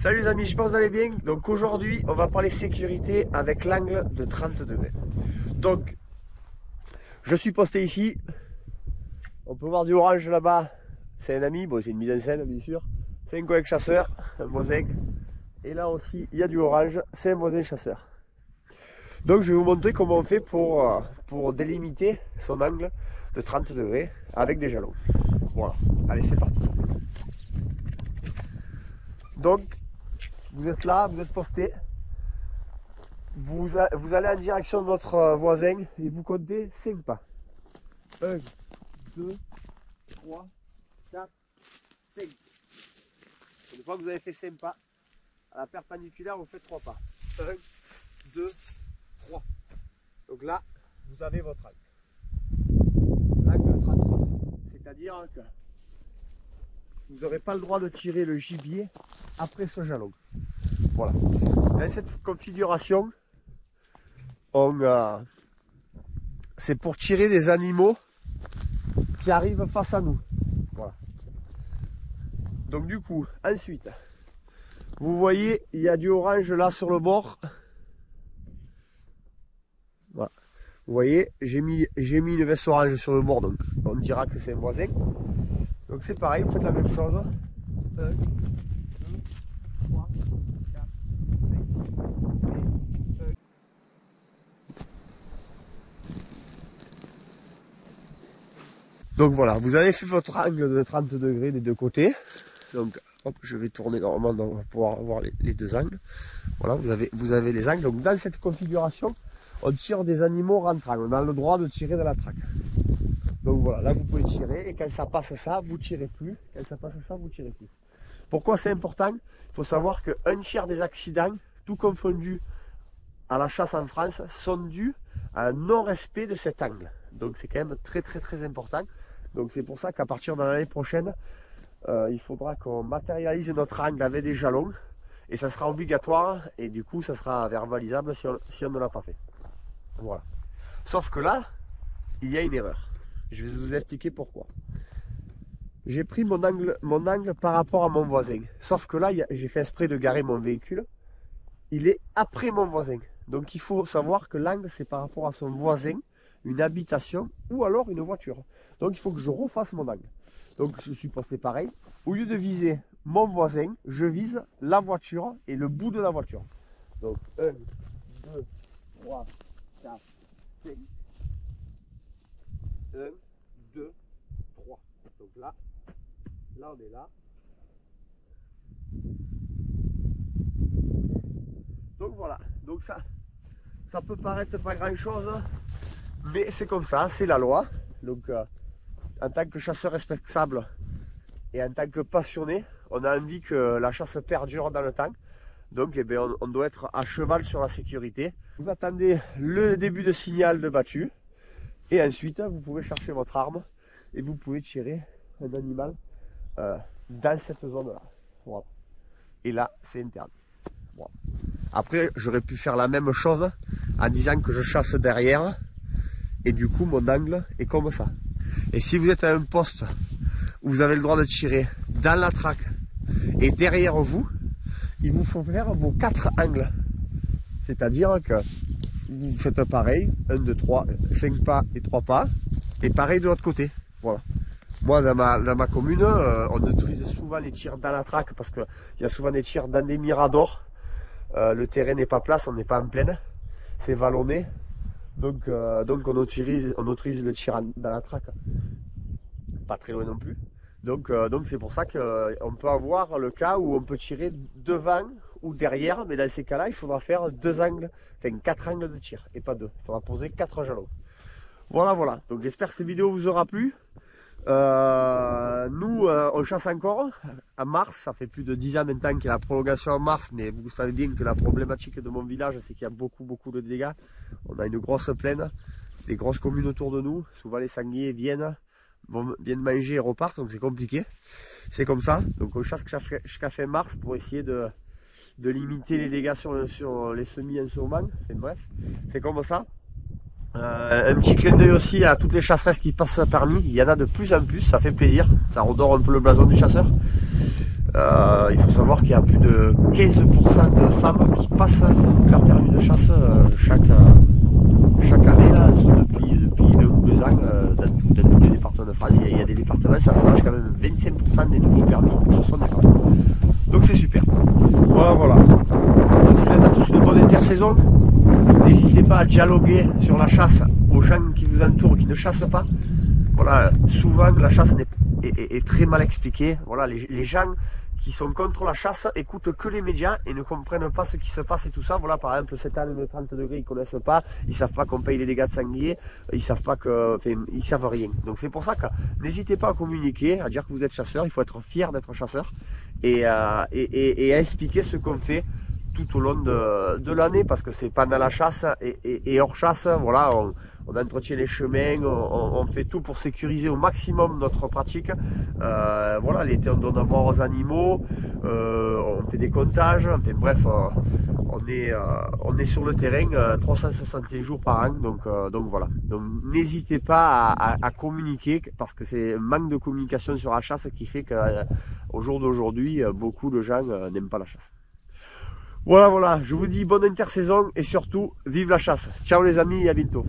Salut les amis, j'espère que vous allez bien. Donc aujourd'hui, on va parler sécurité avec l'angle de 30 degrés. Donc, je suis posté ici. On peut voir du orange là-bas. C'est un ami, bon c'est une mise en scène bien sûr. C'est un collègue chasseur, un voisin. Et là aussi, il y a du orange, c'est un voisin chasseur. Donc je vais vous montrer comment on fait pour délimiter son angle de 30 degrés avec des jalons. Voilà, allez c'est parti. Donc, vous êtes là, vous êtes posté. Vous allez en direction de votre voisin et vous comptez 5 pas. 1, 2, 3, 4, 5. Une fois que vous avez fait 5 pas, à la perpendiculaire, vous faites 3 pas. 1, 2, 3. Donc là, vous avez votre angle. L'angle de 30. C'est-à-dire que vous n'aurez pas le droit de tirer le gibier après ce jalon. Voilà. Dans cette configuration, c'est pour tirer des animaux qui arrivent face à nous. Voilà. Donc du coup, ensuite, vous voyez, il y a du orange là sur le bord. Voilà. Vous voyez, j'ai mis une veste orange sur le bord, donc on dira que c'est un voisin. Donc c'est pareil, vous faites la même chose. 1, 2, 3, 4, 5, 1. Donc voilà, vous avez fait votre angle de 30 degrés des deux côtés. Donc hop, je vais tourner normalement, donc on va pouvoir voir les deux angles. Voilà, vous avez les angles. Donc dans cette configuration, on tire des animaux rentrants. On a le droit de tirer de la traque. Donc voilà, là vous pouvez tirer et quand ça passe ça, vous tirez plus. Quand ça passe ça, vous tirez plus. Pourquoi c'est important? Il faut savoir que 1/3 des accidents, tout confondu à la chasse en France, sont dus à un non-respect de cet angle. Donc c'est quand même très important. Donc c'est pour ça qu'à partir de l'année prochaine, il faudra qu'on matérialise notre angle avec des jalons. Et ça sera obligatoire et du coup ça sera verbalisable si on ne l'a pas fait. Voilà. Sauf que là, il y a une erreur. Je vais vous expliquer pourquoi. J'ai pris mon angle par rapport à mon voisin. Sauf que là, j'ai fait exprès de garer mon véhicule. Il est après mon voisin. Donc il faut savoir que l'angle, c'est par rapport à son voisin, une habitation ou alors une voiture. Donc il faut que je refasse mon angle. Donc je suis posté pareil. Au lieu de viser mon voisin, je vise la voiture et le bout de la voiture. Donc 1, 2, 3, 4, 5. 1, 2, 3. Donc là on est là. Donc voilà. Donc ça peut paraître pas grand chose, mais c'est comme ça, c'est la loi. Donc en tant que chasseur responsable et en tant que passionné, on a envie que la chasse perdure dans le temps. Donc eh bien, on doit être à cheval sur la sécurité. Vous attendez le début de signal de battu. Et ensuite, vous pouvez chercher votre arme et vous pouvez tirer un animal dans cette zone-là. Voilà. Et là, c'est interdit. Voilà. Après, j'aurais pu faire la même chose en disant que je chasse derrière. Et du coup, mon angle est comme ça. Et si vous êtes à un poste où vous avez le droit de tirer dans la traque et derrière vous, il vous faut faire vos 4 angles. C'est-à-dire que vous faites pareil, 1, 2, 3, 5 pas et 3 pas, et pareil de l'autre côté. Voilà. Moi, dans ma commune, on autorise souvent les tirs dans la traque parce qu'il y a souvent des tirs dans des miradors. Le terrain n'est pas place, on n'est pas en plaine, c'est vallonné. Donc on autorise le tir dans la traque, pas très loin non plus. Donc c'est pour ça qu'on peut avoir le cas où on peut tirer devant ou derrière, mais dans ces cas-là, il faudra faire 2 angles, enfin 4 angles de tir et pas 2. Il faudra poser 4 jalons. Voilà. Donc j'espère que cette vidéo vous aura plu. Nous, on chasse encore en mars. Ça fait plus de 10 ans maintenant qu'il y a la prolongation en mars, mais vous savez bien que la problématique de mon village, c'est qu'il y a beaucoup de dégâts. On a une grosse plaine, des grosses communes autour de nous. Souvent les sangliers viennent manger et repartent, donc c'est compliqué. C'est comme ça. Donc on chasse jusqu'à fin mars pour essayer de limiter les dégâts sur les semis en ce moment. Enfin, bref, c'est comme ça. Un petit clin d'œil aussi à toutes les chasseresses qui passent parmi. Il y en a de plus en plus, ça fait plaisir. Ça redore un peu le blason du chasseur. Il faut savoir qu'il y a plus de 15% de femmes qui passent leur permis de chasse chaque année, là, depuis 2 ou 2 ans, dans tous les départements de France. Il y a des départements, ça marche quand même 25% des nouveaux permis, ce sont des femmes. Donc c'est super. Voilà. Donc, je vous souhaite à tous une bonne intersaison. N'hésitez pas à dialoguer sur la chasse aux gens qui vous entourent, qui ne chassent pas. Voilà, souvent la chasse est très mal expliquée. Voilà, les gens qui sont contre la chasse écoutent que les médias et ne comprennent pas ce qui se passe et tout ça. Voilà, par exemple, cette année de 30 degrés, ils connaissent pas, ils savent pas qu'on paye les dégâts de sanglier, ils savent pas que, enfin, ils savent rien. Donc c'est pour ça que n'hésitez pas à communiquer, à dire que vous êtes chasseur. Il faut être fier d'être chasseur et à expliquer ce qu'on fait tout au long de l'année, parce que c'est pendant la chasse et hors chasse. Voilà, on entretient les chemins, on fait tout pour sécuriser au maximum notre pratique. Voilà, l'été on donne à boire aux animaux, on fait des comptages, enfin bref, on est sur le terrain 365 jours par an, donc voilà. Donc n'hésitez pas à communiquer, parce que c'est un manque de communication sur la chasse qui fait qu'au jour d'aujourd'hui, beaucoup de gens n'aiment pas la chasse. Voilà, je vous dis bonne intersaison et surtout, vive la chasse. Ciao les amis et à bientôt.